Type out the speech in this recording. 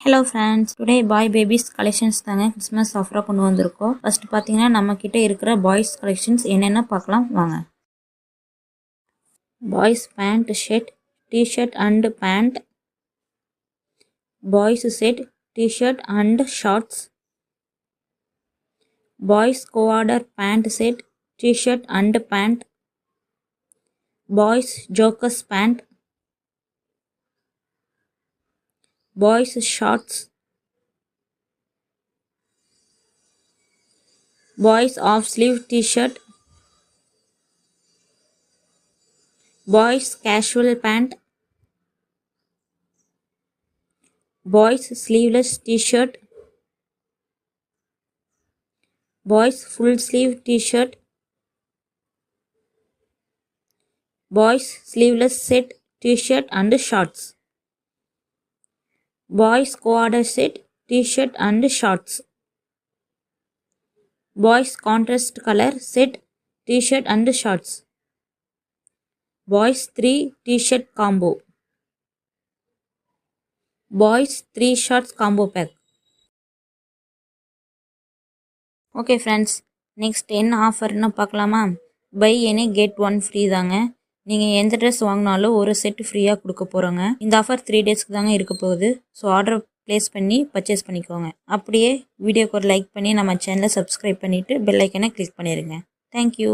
Hello friends, today boy babies collections தாங்க Christmas ஆஃபரா கொண்டு வந்திருக்கோம். ஃபர்ஸ்ட் பாத்தீங்கன்னா நம்ம கிட்ட இருக்கிற பாய்ஸ் கலெக்ஷன்ஸ் என்னென்ன பார்க்கலாம் வாங்க. Boys pant shirt, T-shirt and pant, boys set T-shirt and shorts, boys co-ord pant set T-shirt and pant, boys joggers pant, boys shorts, boys half sleeve t-shirt, boys casual pant, boys sleeveless t-shirt, boys full sleeve t-shirt, boys sleeveless set t-shirt and shorts, boys coorder set t-shirt and shorts, boys contrast color set t-shirt and shorts, boys 3 t-shirt combo, boys 3 shorts combo pack. Okay friends, next என்ன ஆஃபர்னு பார்க்கலாமா? Buy any get one free தாங்க. நீங்கள் எந்த dress வாங்கினாலும் ஒரு set ஃப்ரீயாக கொடுக்க போகிறோங்க. இந்த ஆஃபர் 3 டேஸ்க்கு தாங்க இருக்க போகுது. ஸோ ஆர்டர் ப்ளேஸ் பண்ணி பர்ச்சேஸ் பண்ணிக்கோங்க. அப்படியே வீடியோக்கு ஒரு லைக் பண்ணி நம்ம சேனலை சப்ஸ்கிரைப் பண்ணிவிட்டு பெல் ஐக்கனை கிளிக் பண்ணிடுங்க. தேங்க்யூ.